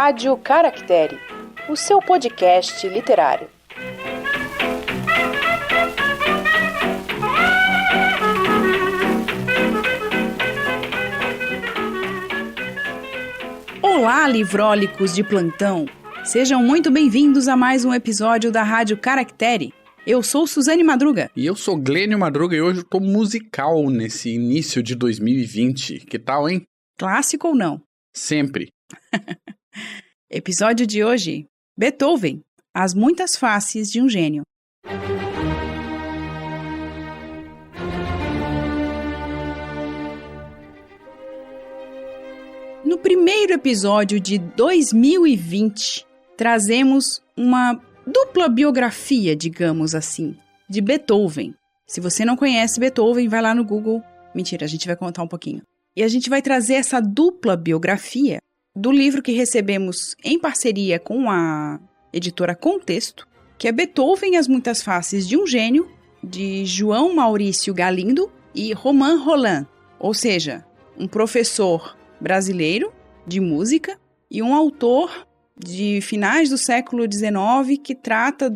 Rádio Caractere, o seu podcast literário. Olá, livrólicos de plantão! Sejam muito bem-vindos a mais um episódio da Rádio Caractere. Eu sou Suzane Madruga. E eu sou Glênio Madruga e hoje eu tô musical nesse início de 2020. Que tal, hein? Clássico ou não? Sempre. Episódio de hoje: Beethoven, as muitas faces de um gênio. No primeiro episódio de 2020, trazemos uma dupla biografia, digamos assim, de Beethoven. Se você não conhece Beethoven, vai lá no Google. Mentira, a gente vai contar um pouquinho. E a gente vai trazer essa dupla biografia do livro que recebemos em parceria com a editora Contexto, que é Beethoven, as muitas faces de um gênio, de João Maurício Galindo e Romain Rolland, ou seja, um professor brasileiro de música e um autor de finais do século XIX que trata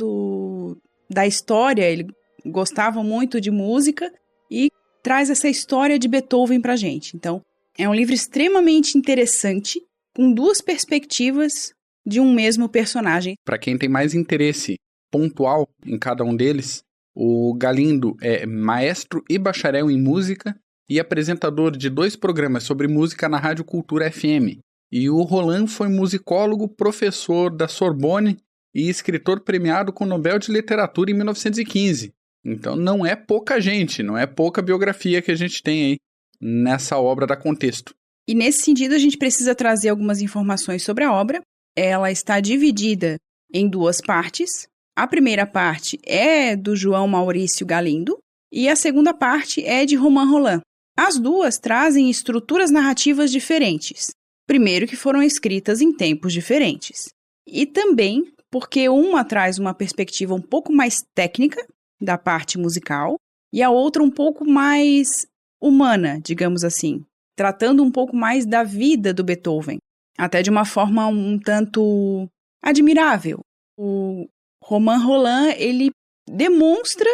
da história. Ele gostava muito de música e traz essa história de Beethoven pra gente. Então, é um livro extremamente interessante, com duas perspectivas de um mesmo personagem. Para quem tem mais interesse pontual em cada um deles, o Galindo é maestro e bacharel em música e apresentador de 2 programas sobre música na Rádio Cultura FM. E o Rolland foi musicólogo, professor da Sorbonne e escritor premiado com o Nobel de Literatura em 1915. Então não é pouca gente, não é pouca biografia que a gente tem aí nessa obra da Contexto. E nesse sentido a gente precisa trazer algumas informações sobre a obra. Ela está dividida em 2 partes. A primeira parte é do João Maurício Galindo e a segunda parte é de Romain Rolland. As duas trazem estruturas narrativas diferentes. Primeiro que foram escritas em tempos diferentes. E também porque uma traz uma perspectiva um pouco mais técnica da parte musical e a outra um pouco mais humana, digamos assim, tratando um pouco mais da vida do Beethoven, até de uma forma um tanto admirável. O Romain Rolland, ele demonstra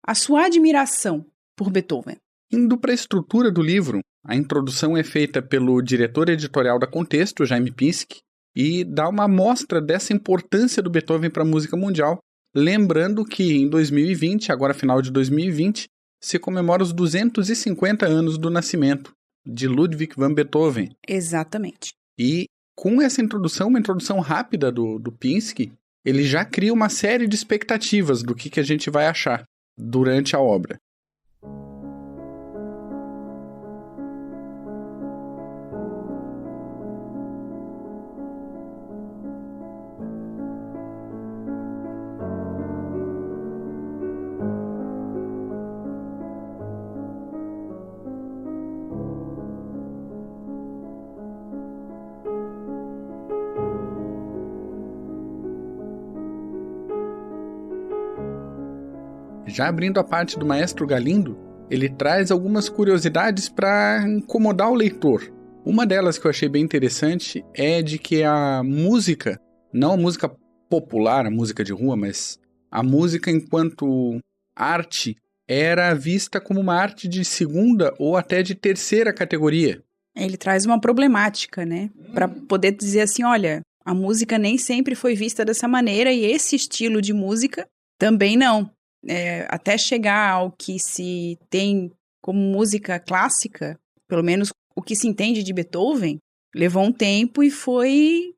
a sua admiração por Beethoven. Indo para a estrutura do livro, a introdução é feita pelo diretor editorial da Contexto, Jaime Pinsky, e dá uma amostra dessa importância do Beethoven para a música mundial, lembrando que em 2020, agora final de 2020, se comemora os 250 anos do nascimento de Ludwig van Beethoven. Exatamente. E com essa introdução, uma introdução rápida do Pinsky, ele já cria uma série de expectativas do que a gente vai achar durante a obra. Já abrindo a parte do maestro Galindo, ele traz algumas curiosidades para incomodar o leitor. Uma delas que eu achei bem interessante é de que a música, não a música popular, a música de rua, mas a música enquanto arte era vista como uma arte de segunda ou até de terceira categoria. Ele traz uma problemática, né? Para poder dizer assim, olha, a música nem sempre foi vista dessa maneira e esse estilo de música também não. Até chegar ao que se tem como música clássica, pelo menos o que se entende de Beethoven, levou um tempo e foi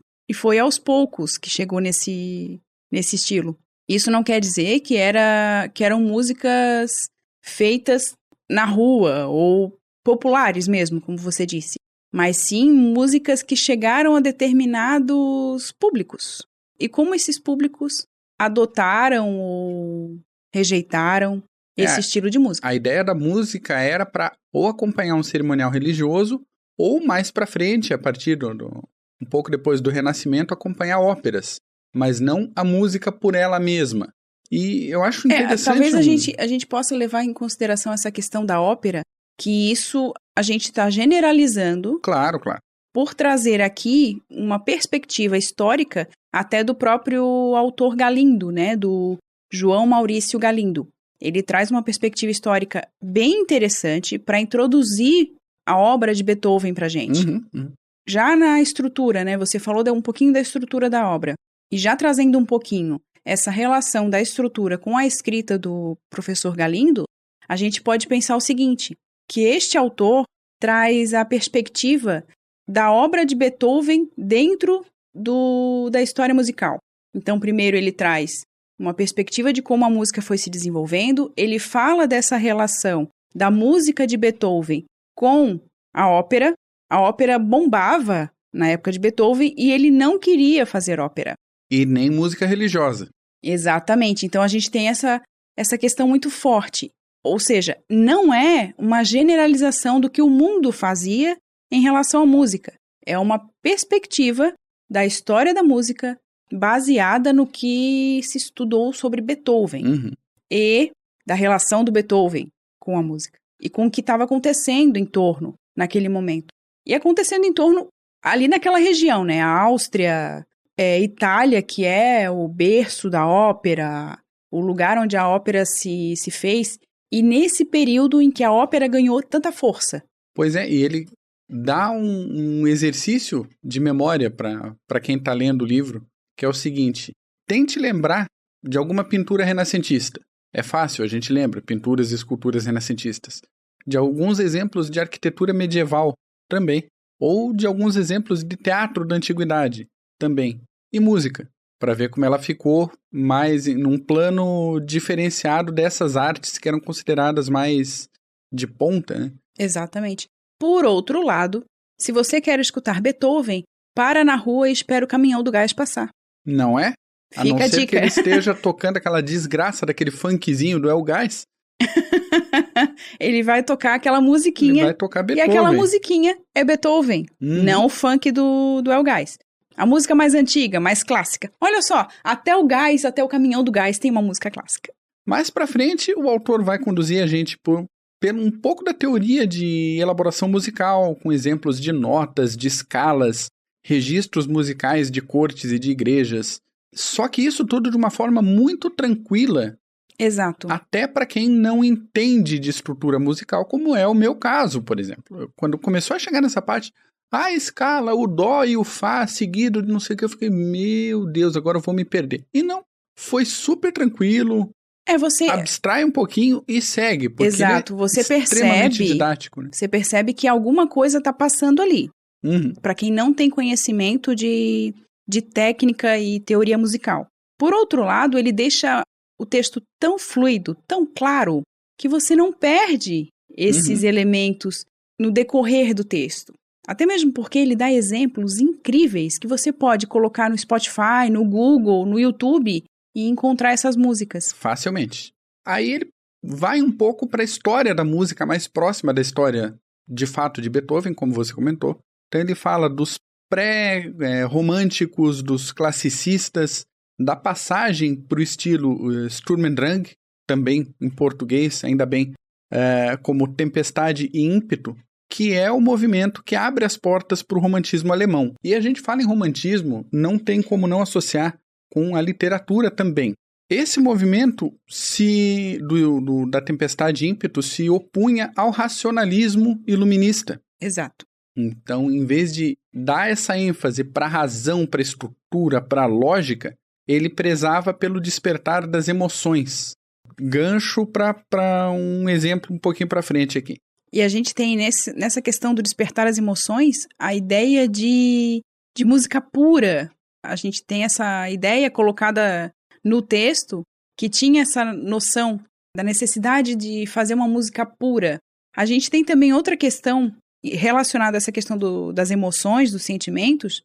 aos poucos que chegou nesse estilo. Isso não quer dizer que eram músicas feitas na rua ou populares mesmo, como você disse, mas sim músicas que chegaram a determinados públicos. E como esses públicos adotaram ou rejeitaram esse estilo de música. A ideia da música era para ou acompanhar um cerimonial religioso ou mais para frente, a partir um pouco depois do Renascimento, acompanhar óperas, mas não a música por ela mesma. E eu acho interessante... Talvez a gente possa levar em consideração essa questão da ópera, que isso a gente está generalizando. Claro, claro. por trazer aqui uma perspectiva histórica até do próprio autor Galindo, né, do João Maurício Galindo. Ele traz uma perspectiva histórica bem interessante para introduzir a obra de Beethoven para a gente. Já na estrutura, né, você falou um pouquinho da estrutura da obra, e já trazendo um pouquinho essa relação da estrutura com a escrita do professor Galindo, a gente pode pensar o seguinte, que este autor traz a perspectiva da obra de Beethoven dentro da história musical. Então, primeiro ele traz uma perspectiva de como a música foi se desenvolvendo, ele fala dessa relação da música de Beethoven com a ópera bombava na época de Beethoven e ele não queria fazer ópera. E nem música religiosa. Exatamente, então a gente tem essa questão muito forte, ou seja, não é uma generalização do que o mundo fazia em relação à música, é uma perspectiva da história da música baseada no que se estudou sobre Beethoven e da relação do Beethoven com a música e com o que estava acontecendo em torno naquele momento. E acontecendo em torno ali naquela região, né? A Áustria, Itália, que é o berço da ópera, o lugar onde a ópera se fez, e nesse período em que a ópera ganhou tanta força. Pois é, e ele dá um exercício de memória para quem está lendo o livro, que é o seguinte: tente lembrar de alguma pintura renascentista. É fácil, a gente lembra, pinturas e esculturas renascentistas. De alguns exemplos de arquitetura medieval também. Ou de alguns exemplos de teatro da antiguidade também. E música, para ver como ela ficou mais num plano diferenciado dessas artes que eram consideradas mais de ponta, né? Exatamente. Por outro lado, se você quer escutar Beethoven, para na rua e espera o caminhão do gás passar. Não é? A Fica não a ser dica. que ele esteja tocando aquela desgraça daquele funkzinho do El Gás. Ele vai tocar aquela musiquinha. Ele vai tocar Beethoven. E aquela musiquinha é Beethoven, não o funk do El Gás. A música mais antiga, mais clássica. Olha só, até o gás, até o caminhão do gás tem uma música clássica. Mais pra frente, o autor vai conduzir a gente por um pouco da teoria de elaboração musical, com exemplos de notas, de escalas, registros musicais de cortes e de igrejas. Só que isso tudo de uma forma muito tranquila. Exato. Até para quem não entende de estrutura musical, como é o meu caso, por exemplo. Quando começou a chegar nessa parte, a escala, o dó e o fá seguido de não sei o que, eu fiquei, meu Deus, agora eu vou me perder. E não, foi super tranquilo. Você abstrai um pouquinho e segue. Porque exato, você extremamente percebe, didático, né? Você percebe que alguma coisa está passando ali. Para quem não tem conhecimento de técnica e teoria musical. Por outro lado, ele deixa o texto tão fluido, tão claro, que você não perde esses elementos no decorrer do texto. Até mesmo porque ele dá exemplos incríveis que você pode colocar no Spotify, no Google, no YouTube e encontrar essas músicas. Facilmente. Aí ele vai um pouco para a história da música mais próxima da história, de fato, de Beethoven, como você comentou. Então ele fala dos pré-românticos, dos classicistas, da passagem para o estilo Sturm und Drang, também em português, ainda bem, como Tempestade e Ímpeto, que é o movimento que abre as portas para o romantismo alemão. E a gente fala em romantismo, não tem como não associar com a literatura também. Esse movimento da Tempestade e Ímpeto se opunha ao racionalismo iluminista. Exato. Então, em vez de dar essa ênfase para a razão, para a estrutura, para a lógica, ele prezava pelo despertar das emoções. Gancho para um exemplo um pouquinho para frente aqui. E a gente tem nessa questão do despertar as emoções a ideia de música pura. A gente tem essa ideia colocada no texto que tinha essa noção da necessidade de fazer uma música pura. A gente tem também outra questão relacionada a essa questão das emoções, dos sentimentos,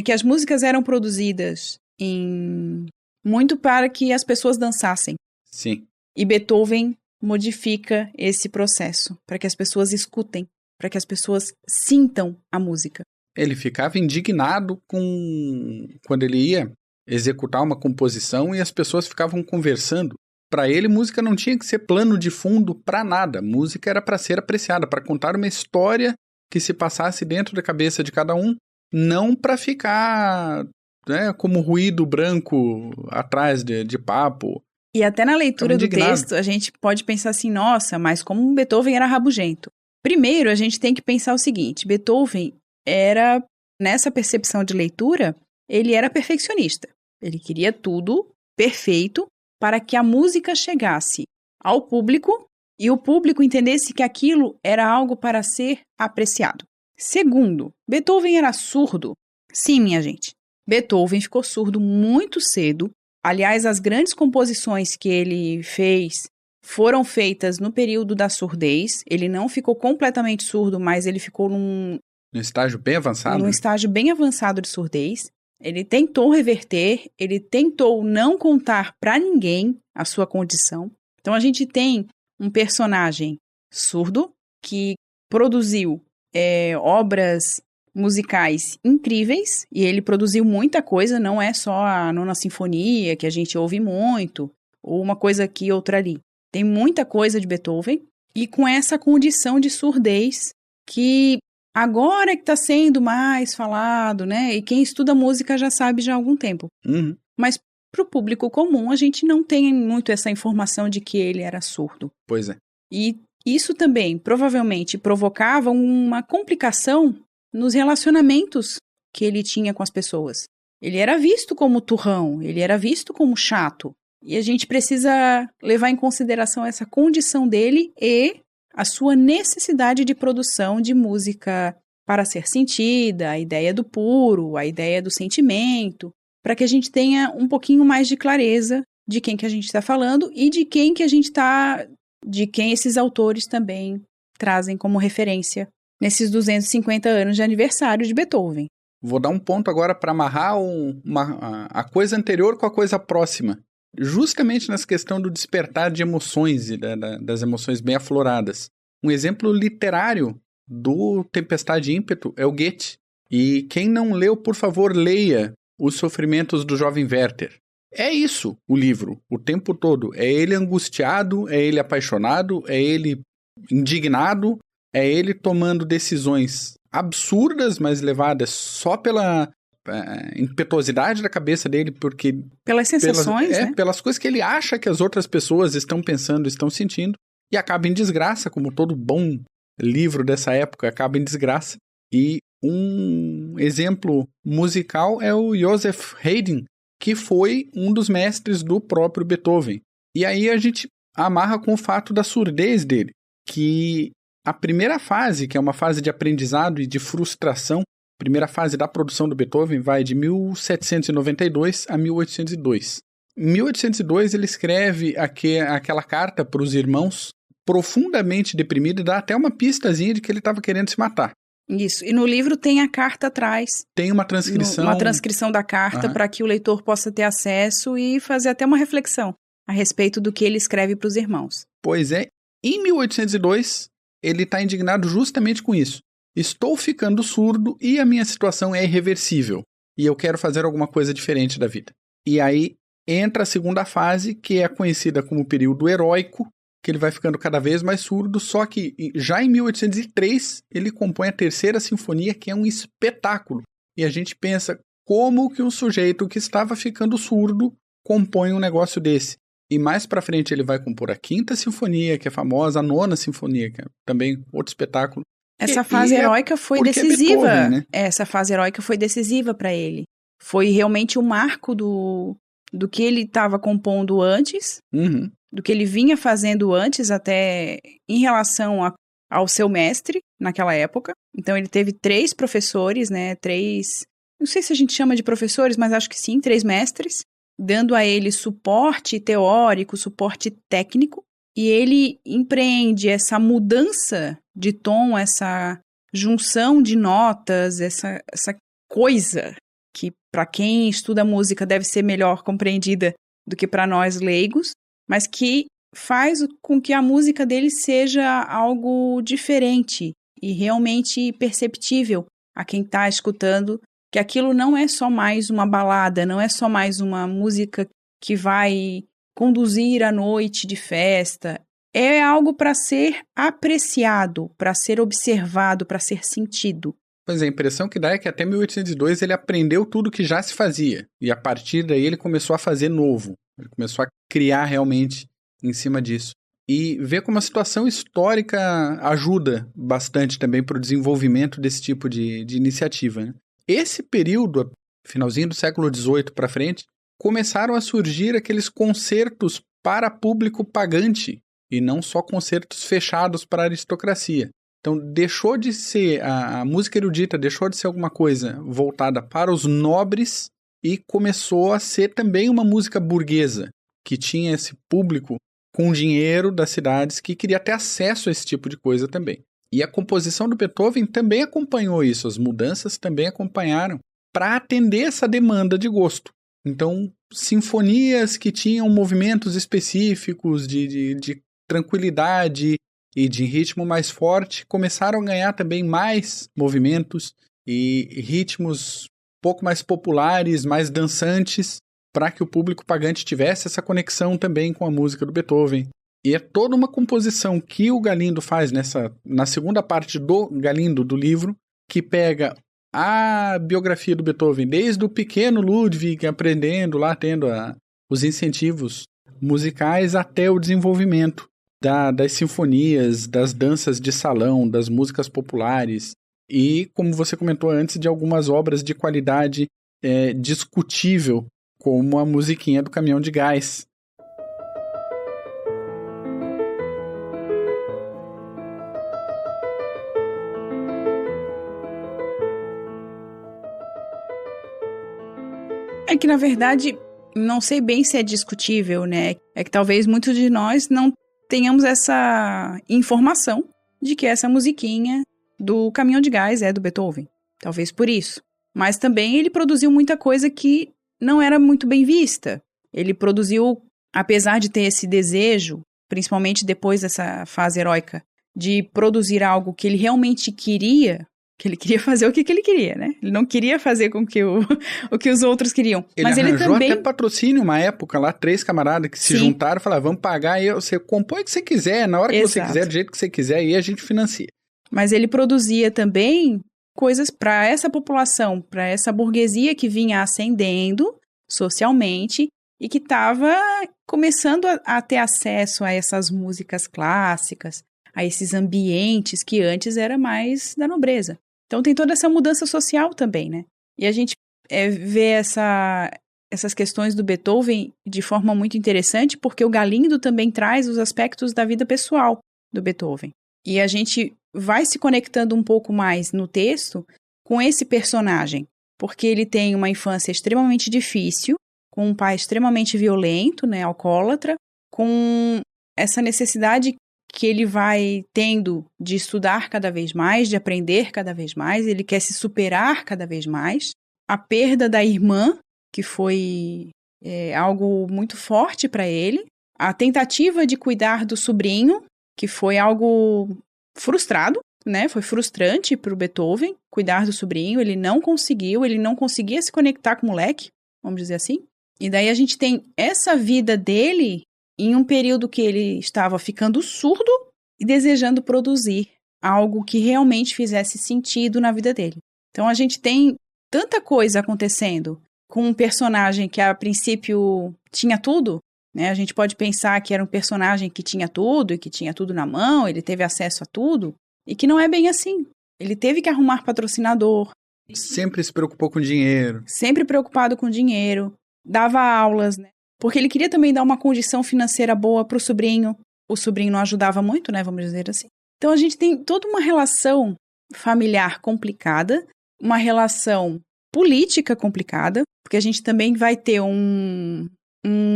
que as músicas eram produzidas muito para que as pessoas dançassem. Sim. E Beethoven modifica esse processo para que as pessoas escutem, para que as pessoas sintam a música. Ele ficava indignado quando ele ia executar uma composição e as pessoas ficavam conversando. Para ele, música não tinha que ser plano de fundo para nada. Música era para ser apreciada, para contar uma história que se passasse dentro da cabeça de cada um, não para ficar, né, como ruído branco atrás de papo. E até na leitura do indignado. texto, a gente pode pensar assim, nossa, mas como Beethoven era rabugento. Primeiro, a gente tem que pensar o seguinte, Beethoven era, nessa percepção de leitura, ele era perfeccionista. Ele queria tudo perfeito para que a música chegasse ao público e o público entendesse que aquilo era algo para ser apreciado. Segundo, Beethoven era surdo. Sim, minha gente. Beethoven ficou surdo muito cedo. Aliás, as grandes composições que ele fez foram feitas no período da surdez. Ele não ficou completamente surdo, mas ele ficou num estágio bem avançado? Num estágio bem avançado de surdez. Ele tentou reverter, ele tentou não contar para ninguém a sua condição. Então, a gente tem um personagem surdo que produziu obras musicais incríveis, e ele produziu muita coisa, não é só a Nona Sinfonia, que a gente ouve muito, ou uma coisa aqui, outra ali. Tem muita coisa de Beethoven, e com essa condição de surdez que agora que está sendo mais falado, né? E quem estuda música já sabe já há algum tempo. Uhum. Mas para o público comum, a gente não tem muito essa informação de que ele era surdo. Pois é. E isso também, provavelmente, provocava uma complicação nos relacionamentos que ele tinha com as pessoas. Ele era visto como turrão, ele era visto como chato. E a gente precisa levar em consideração essa condição dele e a sua necessidade de produção de música para ser sentida, a ideia do puro, a ideia do sentimento, para que a gente tenha um pouquinho mais de clareza de quem que a gente está falando e de quem que de quem esses autores também trazem como referência nesses 250 anos de aniversário de Beethoven. Vou dar um ponto agora para amarrar a coisa anterior com a coisa próxima. Justamente nessa questão do despertar de emoções e das emoções bem afloradas. Um exemplo literário do Tempestade e Ímpeto é o Goethe. E quem não leu, por favor, leia Os Sofrimentos do Jovem Werther. É isso o livro, o tempo todo. É ele angustiado, é ele apaixonado, é ele indignado, é ele tomando decisões absurdas, mas levadas só pela impetuosidade da cabeça dele, porque pelas sensações, né? Pelas coisas que ele acha que as outras pessoas estão pensando, estão sentindo, e acaba em desgraça, como todo bom livro dessa época acaba em desgraça. E um exemplo musical é o Joseph Haydn, que foi um dos mestres do próprio Beethoven. E aí a gente amarra com o fato da surdez dele, que a primeira fase, que é uma fase de aprendizado e de frustração, a primeira fase da produção do Beethoven vai de 1792 a 1802. Em 1802 ele escreve aquela carta para os irmãos, profundamente deprimido, e dá até uma pistazinha de que ele estava querendo se matar. Isso, e no livro tem a carta atrás. Tem uma transcrição. Uma transcrição da carta para que o leitor possa ter acesso e fazer até uma reflexão a respeito do que ele escreve para os irmãos. Pois é, em 1802 ele está indignado justamente com isso. Estou ficando surdo e a minha situação é irreversível. E eu quero fazer alguma coisa diferente da vida. E aí entra a segunda fase, que é conhecida como período heróico, que ele vai ficando cada vez mais surdo, só que já em 1803 ele compõe a Terceira Sinfonia, que é um espetáculo. E a gente pensa, como que um sujeito que estava ficando surdo compõe um negócio desse? E mais pra frente ele vai compor a Quinta Sinfonia, que é famosa, a Nona Sinfonia, que é também outro espetáculo. Essa fase heróica foi decisiva. Beethoven, né? Essa fase heróica foi decisiva para ele. Foi realmente o marco do que ele estava compondo antes, do que ele vinha fazendo antes, até em relação ao seu mestre naquela época. Então ele teve 3 professores, né? 3, não sei se a gente chama de professores, mas acho que sim, 3 mestres, dando a ele suporte teórico, suporte técnico. E ele empreende essa mudança de tom, essa junção de notas, essa coisa que para quem estuda música deve ser melhor compreendida do que para nós leigos, mas que faz com que a música dele seja algo diferente e realmente perceptível a quem está escutando, que aquilo não é só mais uma balada, não é só mais uma música que vai conduzir a noite de festa. é algo para ser apreciado, para ser observado, para ser sentido. Pois é, a impressão que dá é que até 1802 ele aprendeu tudo que já se fazia. E a partir daí ele começou a fazer novo. Ele começou a criar realmente em cima disso. E ver como a situação histórica ajuda bastante também para o desenvolvimento desse tipo de iniciativa, né? Esse período, finalzinho do século XVIII para frente, começaram a surgir aqueles concertos para público pagante e não só concertos fechados para a aristocracia. Então, deixou de ser, a música erudita deixou de ser alguma coisa voltada para os nobres e começou a ser também uma música burguesa, que tinha esse público com dinheiro das cidades que queria ter acesso a esse tipo de coisa também. E a composição do Beethoven também acompanhou isso, as mudanças também acompanharam para atender essa demanda de gosto. Então, sinfonias que tinham movimentos específicos de tranquilidade e de ritmo mais forte, começaram a ganhar também mais movimentos e ritmos um pouco mais populares, mais dançantes, para que o público pagante tivesse essa conexão também com a música do Beethoven. E é toda uma composição que o Galindo faz na segunda parte do Galindo, do livro, que pega a biografia do Beethoven, desde o pequeno Ludwig aprendendo lá, tendo os incentivos musicais, até o desenvolvimento das sinfonias, das danças de salão, das músicas populares e, como você comentou antes, de algumas obras de qualidade discutível, como a musiquinha do Caminhão de Gás. É que, na verdade, não sei bem se é discutível, né? É que talvez muitos de nós não tenhamos essa informação de que essa musiquinha do Caminhão de Gás é do Beethoven. Talvez por isso. Mas também ele produziu muita coisa que não era muito bem vista. Ele produziu, apesar de ter esse desejo, principalmente depois dessa fase heróica, de produzir algo que ele realmente queria, que ele queria fazer o que ele queria, né? Ele não queria fazer com que o que os outros queriam. Mas ele também até patrocínio uma época lá, 3 camaradas que se juntaram e falaram, vamos pagar, aí você compõe o que você quiser, na hora que você quiser, do jeito que você quiser, e a gente financia. Mas ele produzia também coisas para essa população, para essa burguesia que vinha ascendendo socialmente e que estava começando a ter acesso a essas músicas clássicas, a esses ambientes que antes era mais da nobreza. Então tem toda essa mudança social também, né? E a gente vê essas questões do Beethoven de forma muito interessante, porque o Galindo também traz os aspectos da vida pessoal do Beethoven. E a gente vai se conectando um pouco mais no texto com esse personagem, porque ele tem uma infância extremamente difícil, com um pai extremamente violento, né, alcoólatra, com essa necessidade que ele vai tendo de estudar cada vez mais, de aprender cada vez mais, ele quer se superar cada vez mais. A perda da irmã, que foi algo muito forte para ele. A tentativa de cuidar do sobrinho, que foi algo frustrado, né? Foi frustrante para o Beethoven cuidar do sobrinho, ele não conseguia se conectar com o moleque, vamos dizer assim. E daí a gente tem essa vida dele em um período que ele estava ficando surdo e desejando produzir algo que realmente fizesse sentido na vida dele. Então a gente tem tanta coisa acontecendo com um personagem que a princípio tinha tudo, né? A gente pode pensar que era um personagem que tinha tudo e que tinha tudo na mão, ele teve acesso a tudo, e que não é bem assim. Ele teve que arrumar patrocinador. Sempre se preocupou com dinheiro. Sempre preocupado com dinheiro. Dava aulas, né? Porque ele queria também dar uma condição financeira boa para o sobrinho. O sobrinho não ajudava muito, né? Vamos dizer assim. Então a gente tem toda uma relação familiar complicada, uma relação política complicada, porque a gente também vai ter um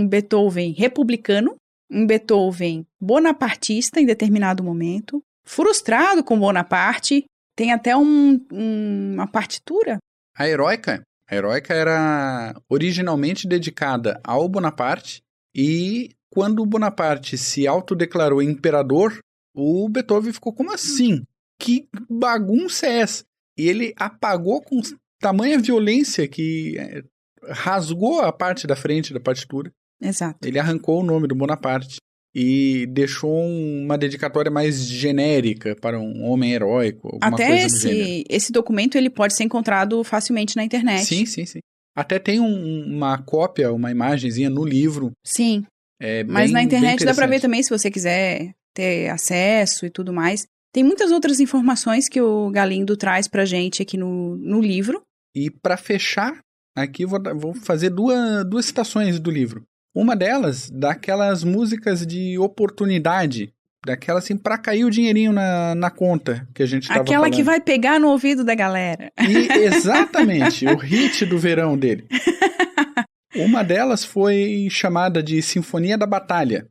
Beethoven republicano, um Beethoven bonapartista em determinado momento, frustrado com Bonaparte, tem até uma partitura. A Heroica era originalmente dedicada ao Bonaparte e quando o Bonaparte se autodeclarou imperador, o Beethoven ficou como assim? Que bagunça é essa? E ele apagou com tamanha violência que rasgou a parte da frente da partitura. Exato. Ele arrancou o nome do Bonaparte. e deixou uma dedicatória mais genérica para um homem heróico, alguma Até coisa do gênero. esse documento ele pode ser encontrado facilmente na internet. Sim. Até tem uma cópia, uma imagenzinha no livro. Sim, É mas bem, na internet bem dá pra ver interessante. também se você quiser ter acesso e tudo mais. Tem muitas outras informações que o Galindo traz pra gente aqui no livro. E para fechar, aqui vou fazer duas citações do livro. Uma delas, daquelas músicas de oportunidade, daquela assim, pra cair o dinheirinho na conta que a gente estava falando. Aquela que vai pegar no ouvido da galera. E exatamente, o hit do verão dele. Uma delas foi chamada de Sinfonia da Batalha.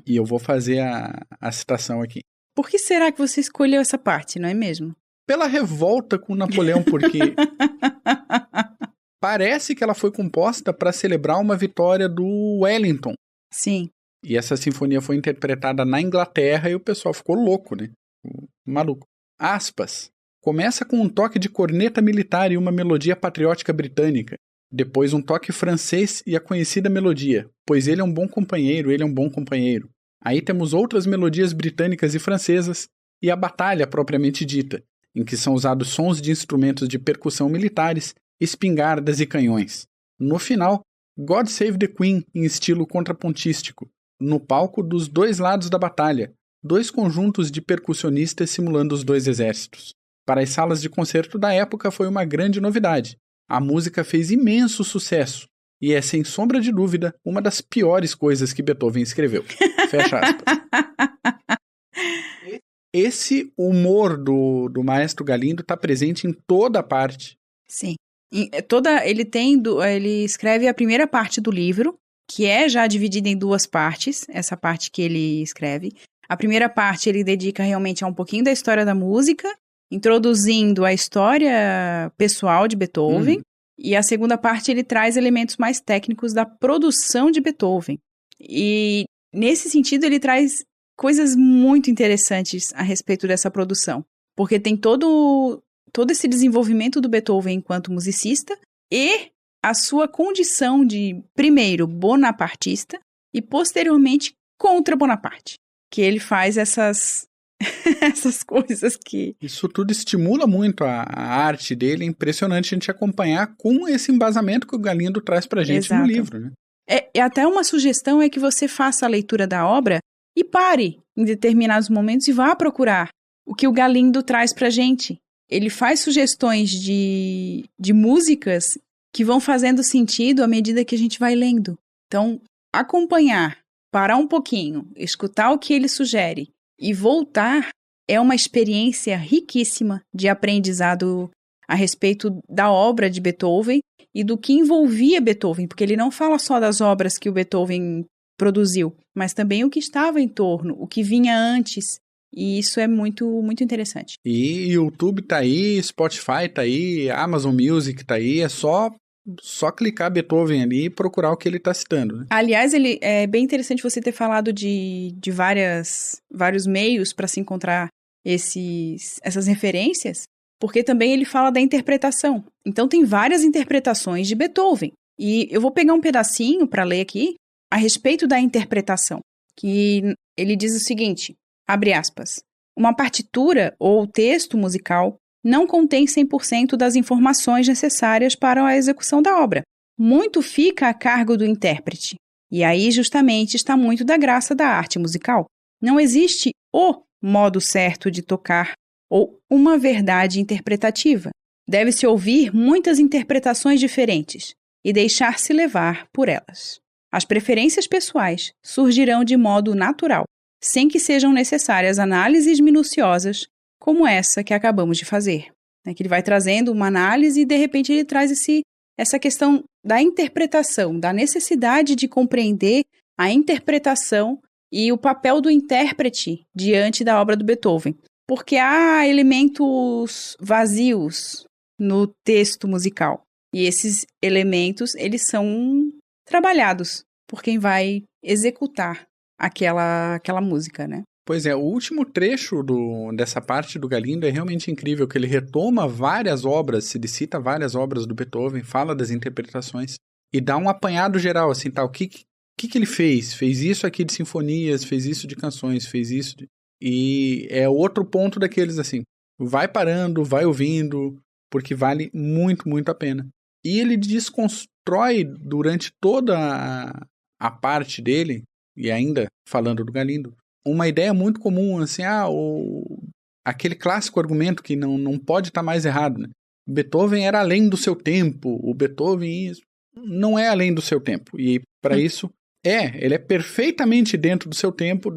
E eu vou fazer a citação aqui. Por que será que você escolheu essa parte, não é mesmo? Pela revolta com Napoleão, porque parece que ela foi composta para celebrar uma vitória do Wellington. Sim. E essa sinfonia foi interpretada na Inglaterra e o pessoal ficou louco, né? Maluco. Aspas. Começa com um toque de corneta militar e uma melodia patriótica britânica. Depois um toque francês e a conhecida melodia. Pois ele é um bom companheiro, ele é um bom companheiro. Aí temos outras melodias britânicas e francesas e a batalha propriamente dita, em que são usados sons de instrumentos de percussão militares, espingardas e canhões. No final, God Save the Queen em estilo contrapontístico, no palco dos dois lados da batalha, dois conjuntos de percussionistas simulando os dois exércitos. Para as salas de concerto da época foi uma grande novidade. A música fez imenso sucesso e é, sem sombra de dúvida, uma das piores coisas que Beethoven escreveu. Fecha aspas. Esse humor do maestro Galindo está presente em toda a parte. Sim. Ele escreve a primeira parte do livro, que é já dividida em duas partes, essa parte que ele escreve. A primeira parte ele dedica realmente a um pouquinho da história da música, introduzindo a história pessoal de Beethoven, e a segunda parte ele traz elementos mais técnicos da produção de Beethoven. E nesse sentido ele traz coisas muito interessantes a respeito dessa produção, porque tem todo esse desenvolvimento do Beethoven enquanto musicista e a sua condição de, primeiro, bonapartista e, posteriormente, contra Bonaparte, que ele faz essas coisas que... Isso tudo estimula muito a arte dele, é impressionante a gente acompanhar com esse embasamento que o Galindo traz pra gente Exato. no livro, né? Até uma sugestão é que você faça a leitura da obra e pare em determinados momentos e vá procurar o que o Galindo traz pra gente. Ele faz sugestões de músicas que vão fazendo sentido à medida que a gente vai lendo. Então, acompanhar, parar um pouquinho, escutar o que ele sugere e voltar é uma experiência riquíssima de aprendizado a respeito da obra de Beethoven e do que envolvia Beethoven, porque ele não fala só das obras que o Beethoven produziu, mas também o que estava em torno, o que vinha antes. E isso é muito, muito interessante. E YouTube tá aí, Spotify tá aí, Amazon Music tá aí, é só clicar Beethoven ali e procurar o que ele tá citando, né? Aliás, é bem interessante você ter falado de vários meios para se encontrar essas referências, porque também ele fala da interpretação. Então tem várias interpretações de Beethoven. E eu vou pegar um pedacinho para ler aqui a respeito da interpretação, que ele diz o seguinte... Abre aspas. Uma partitura ou texto musical não contém 100% das informações necessárias para a execução da obra. Muito fica a cargo do intérprete. E aí justamente está muito da graça da arte musical. Não existe o modo certo de tocar ou uma verdade interpretativa. Deve-se ouvir muitas interpretações diferentes e deixar-se levar por elas. As preferências pessoais surgirão de modo natural, sem que sejam necessárias análises minuciosas como essa que acabamos de fazer. Que ele vai trazendo uma análise e, de repente, ele traz essa questão da interpretação, da necessidade de compreender a interpretação e o papel do intérprete diante da obra do Beethoven. Porque há elementos vazios no texto musical. E esses elementos, eles são trabalhados por quem vai executar aquela música, né? Pois é, o último trecho dessa parte do Galindo é realmente incrível, que ele retoma várias obras, ele cita várias obras do Beethoven, fala das interpretações e dá um apanhado geral, assim, tá, o que que ele fez? Fez isso aqui de sinfonias, fez isso de canções, fez isso de... E é outro ponto daqueles assim, vai parando, vai ouvindo, porque vale muito, muito a pena. E ele desconstrói durante toda a parte dele, e ainda falando do Galindo, uma ideia muito comum, assim, aquele clássico argumento que não pode estar mais errado, né? Beethoven era além do seu tempo, o Beethoven não é além do seu tempo, e para isso, ele é perfeitamente dentro do seu tempo,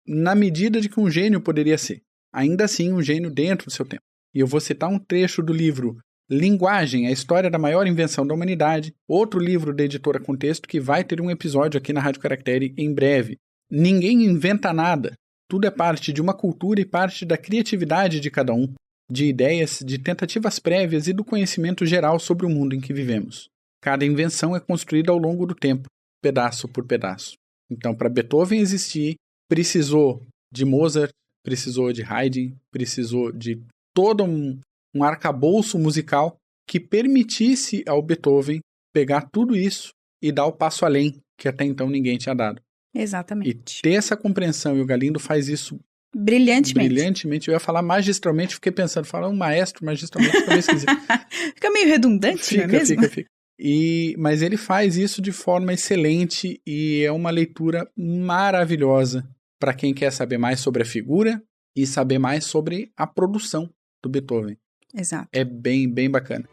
na medida de que um gênio poderia ser. Ainda assim, um gênio dentro do seu tempo. E eu vou citar um trecho do livro Linguagem, a história da maior invenção da humanidade, outro livro da editora Contexto, que vai ter um episódio aqui na Rádio Caractere em breve. Ninguém inventa nada, tudo é parte de uma cultura e parte da criatividade de cada um, de ideias, de tentativas prévias e do conhecimento geral sobre o mundo em que vivemos. Cada invenção é construída ao longo do tempo, pedaço por pedaço. Então, para Beethoven existir, precisou de Mozart, precisou de Haydn, precisou de todo um arcabouço musical que permitisse ao Beethoven pegar tudo isso e dar o passo além que até então ninguém tinha dado. Exatamente. E ter essa compreensão, e o Galindo faz isso brilhantemente. Eu ia falar magistralmente, fiquei pensando, falar um maestro magistralmente, fica meio esquisito. Fica meio redundante, não é mesmo? Fica. Mas ele faz isso de forma excelente e é uma leitura maravilhosa para quem quer saber mais sobre a figura e saber mais sobre a produção do Beethoven. Exato. É bem, bem bacana.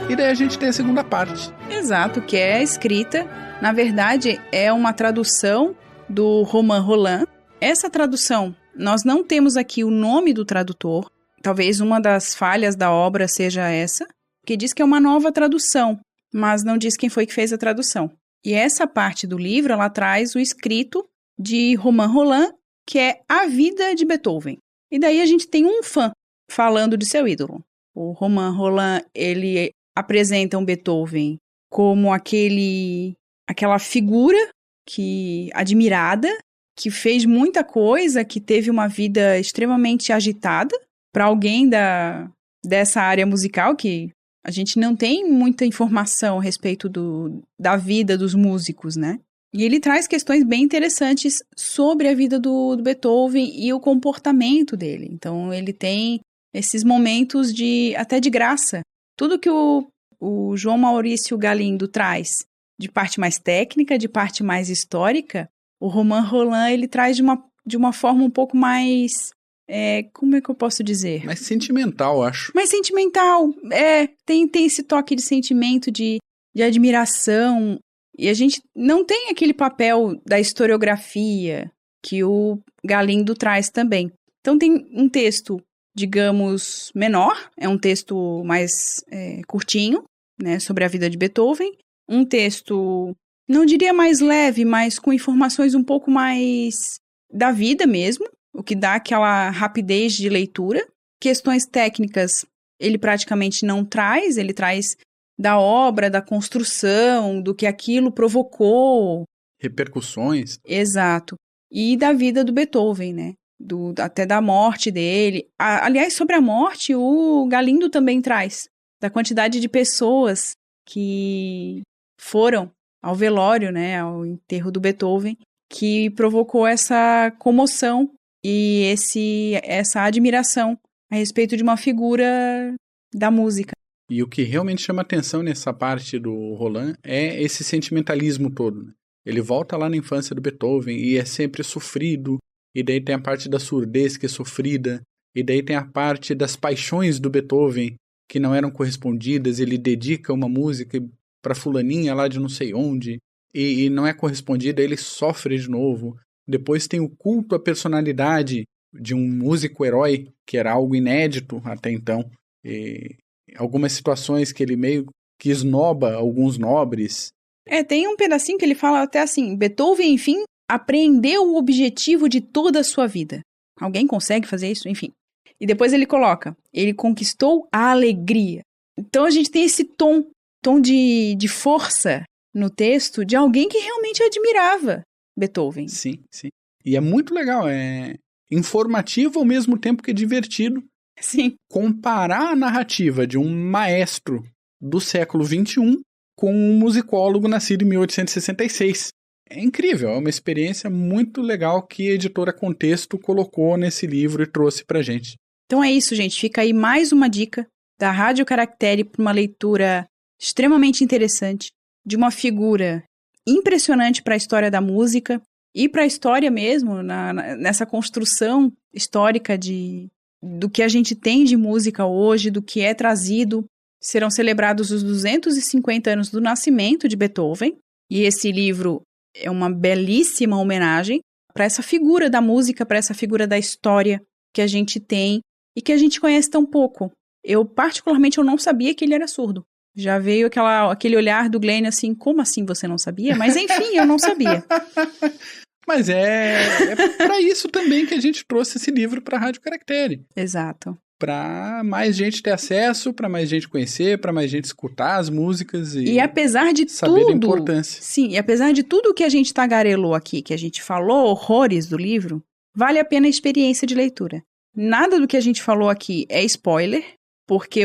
E daí a gente tem a segunda parte. Exato, que é a escrita. Na verdade, é uma tradução do Romain Rolland. Essa tradução, nós não temos aqui o nome do tradutor. Talvez uma das falhas da obra seja essa, que diz que é uma nova tradução, mas não diz quem foi que fez a tradução. E essa parte do livro, ela traz o escrito de Romain Rolland, que é A Vida de Beethoven. E daí a gente tem um fã falando de seu ídolo. O Romain Rolland, ele apresenta um Beethoven como aquela figura admirada, que fez muita coisa, que teve uma vida extremamente agitada. Para alguém dessa área musical, que a gente não tem muita informação a respeito da vida dos músicos, né? E ele traz questões bem interessantes sobre a vida do Beethoven e o comportamento dele. Então, ele tem esses momentos até de graça. Tudo que o João Maurício Galindo traz de parte mais técnica, de parte mais histórica, o Romain Rolland, ele traz de uma forma um pouco mais... como é que eu posso dizer? Mais sentimental, acho. Mais sentimental, tem esse toque de sentimento, de admiração, e a gente não tem aquele papel da historiografia que o Galindo traz também. Então tem um texto, digamos, menor, é um texto mais curtinho, né, sobre a vida de Beethoven, um texto, não diria mais leve, mas com informações um pouco mais da vida mesmo, o que dá aquela rapidez de leitura. Questões técnicas ele praticamente não traz, ele traz da obra, da construção, do que aquilo provocou. Repercussões. Exato. E da vida do Beethoven, né? Até da morte dele. Aliás, sobre a morte, o Galindo também traz. Da quantidade de pessoas que foram ao velório, né? Ao enterro do Beethoven, que provocou essa comoção e essa admiração a respeito de uma figura da música. E o que realmente chama atenção nessa parte do Rolland é esse sentimentalismo todo, né? Ele volta lá na infância do Beethoven e é sempre sofrido, e daí tem a parte da surdez que é sofrida, e daí tem a parte das paixões do Beethoven que não eram correspondidas, ele dedica uma música para fulaninha lá de não sei onde, e não é correspondida, ele sofre de novo. Depois tem o culto à personalidade de um músico herói, que era algo inédito até então. E algumas situações que ele meio que esnoba alguns nobres. Tem um pedacinho que ele fala até assim, Beethoven, enfim, apreendeu o objetivo de toda a sua vida. Alguém consegue fazer isso? Enfim. E depois ele coloca, ele conquistou a alegria. Então a gente tem esse tom de força no texto de alguém que realmente admirava Beethoven. Sim, sim. E é muito legal, é informativo ao mesmo tempo que é divertido. Sim. Comparar a narrativa de um maestro do século XXI com um musicólogo nascido em 1866. É incrível, é uma experiência muito legal que a editora Contexto colocou nesse livro e trouxe pra gente. Então é isso, gente. Fica aí mais uma dica da Rádio Caractere para uma leitura extremamente interessante, de uma figura impressionante para a história da música e para a história mesmo, nessa construção histórica do que a gente tem de música hoje, do que é trazido. Serão celebrados os 250 anos do nascimento de Beethoven, e esse livro é uma belíssima homenagem para essa figura da música, para essa figura da história que a gente tem e que a gente conhece tão pouco. Eu, particularmente, eu não sabia que ele era surdo. Já veio aquele olhar do Glenn assim, como assim você não sabia? Mas enfim, eu não sabia. Mas é para isso também que a gente trouxe esse livro para a Rádio Caractere. Exato. Para mais gente ter acesso, para mais gente conhecer, para mais gente escutar as músicas e apesar de saber tudo, da importância. Sim, e apesar de tudo que a gente tagarelou aqui, que a gente falou horrores do livro, vale a pena a experiência de leitura. Nada do que a gente falou aqui é spoiler, porque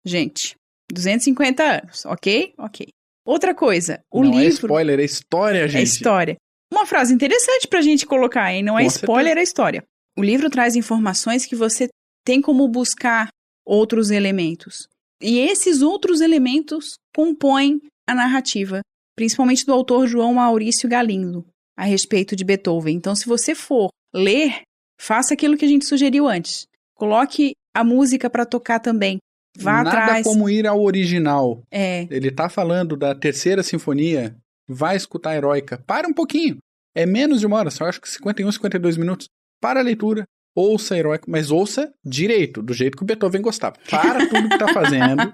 gente, 250 anos, ok? Ok. Outra coisa, o livro... Não é spoiler, é história, gente. É história. Uma frase interessante pra gente colocar, hein? Não é spoiler, é história. O livro traz informações que você tem como buscar outros elementos. E esses outros elementos compõem a narrativa, principalmente do autor João Maurício Galindo, a respeito de Beethoven. Então, se você for ler, faça aquilo que a gente sugeriu antes. Coloque a música para tocar também. Vá Nada atrás. como ir ao original. É. Ele tá falando da terceira sinfonia, vai escutar a Heroica. Para um pouquinho. É menos de uma hora, só acho que 51, 52 minutos. Para a leitura. Ouça a Heroica, mas ouça direito, do jeito que o Beethoven gostava. Para tudo que tá fazendo,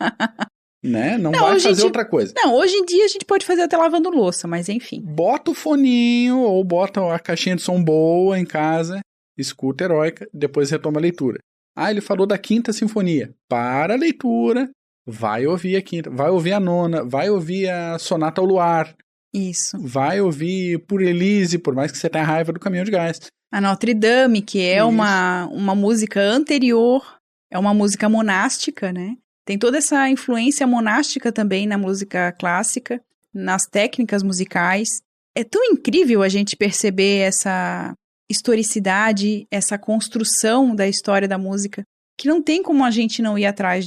né? Não vai fazer outra coisa. Não, hoje em dia a gente pode fazer até lavando louça, mas enfim. Bota o foninho ou bota a caixinha de som boa em casa, escuta a Heroica, depois retoma a leitura. Ah, ele falou da quinta sinfonia. Para a leitura, vai ouvir a quinta, vai ouvir a nona, vai ouvir a Sonata ao Luar. Isso. Vai ouvir Por Elise, por mais que você tenha raiva do Caminhão de Gás. A Notre Dame, que é uma música anterior, é uma música monástica, né? Tem toda essa influência monástica também na música clássica, nas técnicas musicais. É tão incrível a gente perceber essa historicidade, essa construção da história da música, que não tem como a gente não ir atrás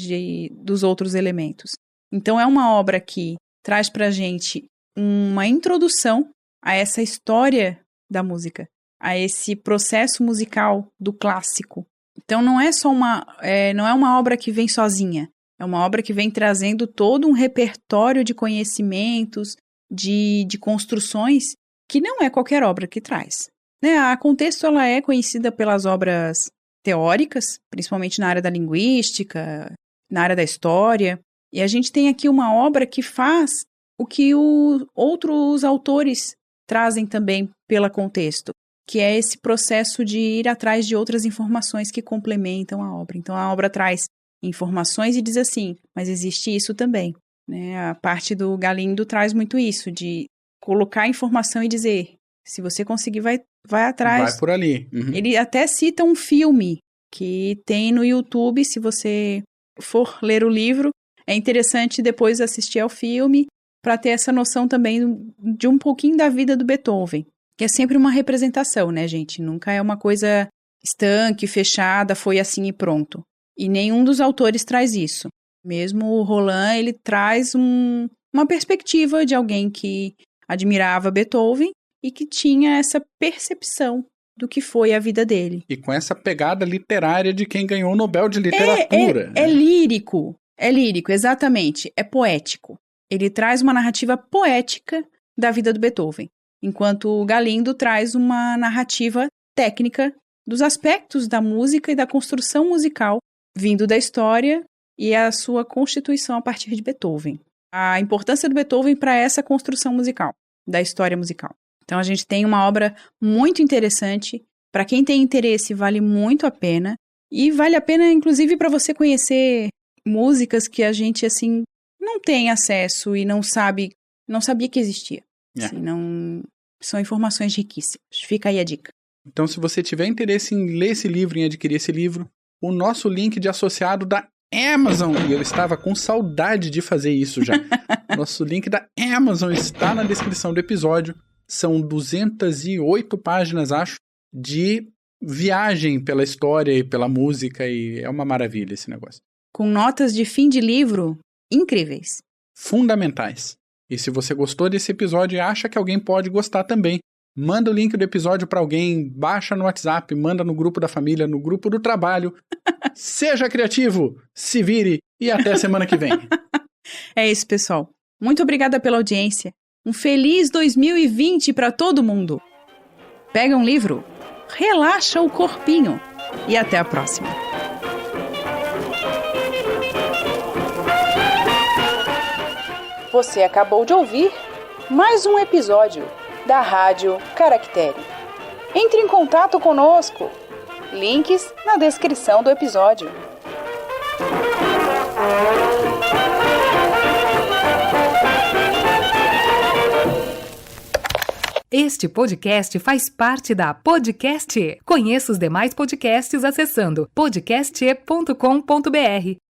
dos outros elementos. Então é uma obra que traz pra gente uma introdução a essa história da música, a esse processo musical do clássico. Então não é só não é uma obra que vem sozinha, é uma obra que vem trazendo todo um repertório de conhecimentos, de construções, que não é qualquer obra que traz. Né? A Contexto ela é conhecida pelas obras teóricas, principalmente na área da linguística, na área da história, e a gente tem aqui uma obra que faz o que outros autores trazem também pela Contexto, que é esse processo de ir atrás de outras informações que complementam a obra. Então, a obra traz informações e diz assim, mas existe isso também. Né? A parte do Galindo traz muito isso, de colocar informação e dizer, se você conseguir, vai atrás. Vai por ali. Uhum. Ele até cita um filme que tem no YouTube, se você for ler o livro, é interessante depois assistir ao filme para ter essa noção também de um pouquinho da vida do Beethoven. Que é sempre uma representação, né, gente? Nunca é uma coisa estanque, fechada, foi assim e pronto. E nenhum dos autores traz isso. Mesmo o Roland, ele traz uma perspectiva de alguém que admirava Beethoven e que tinha essa percepção do que foi a vida dele. E com essa pegada literária de quem ganhou o Nobel de Literatura. É lírico, exatamente, é poético. Ele traz uma narrativa poética da vida do Beethoven. Enquanto o Galindo traz uma narrativa técnica dos aspectos da música e da construção musical, vindo da história e a sua constituição a partir de Beethoven. A importância do Beethoven para essa construção musical, da história musical. Então a gente tem uma obra muito interessante, para quem tem interesse vale muito a pena, e vale a pena inclusive para você conhecer músicas que a gente, assim, não tem acesso e não sabia que existia. Assim, são informações riquíssimas. Fica aí a dica. Então, se você tiver interesse em ler esse livro, em adquirir esse livro, o nosso link de associado da Amazon, e eu estava com saudade de fazer isso já. Nosso link da Amazon está na descrição do episódio. São 208 páginas, acho, de viagem pela história e pela música, e é uma maravilha esse negócio. Com notas de fim de livro incríveis. Fundamentais. E se você gostou desse episódio e acha que alguém pode gostar também, manda o link do episódio para alguém, baixa no WhatsApp, manda no grupo da família, no grupo do trabalho. Seja criativo, se vire e até semana que vem. É isso, pessoal. Muito obrigada pela audiência. Um feliz 2020 para todo mundo. Pega um livro, relaxa o corpinho e até a próxima. Você acabou de ouvir mais um episódio da Rádio Caractere. Entre em contato conosco. Links na descrição do episódio. Este podcast faz parte da Podcast E. Conheça os demais podcasts acessando podcast.com.br.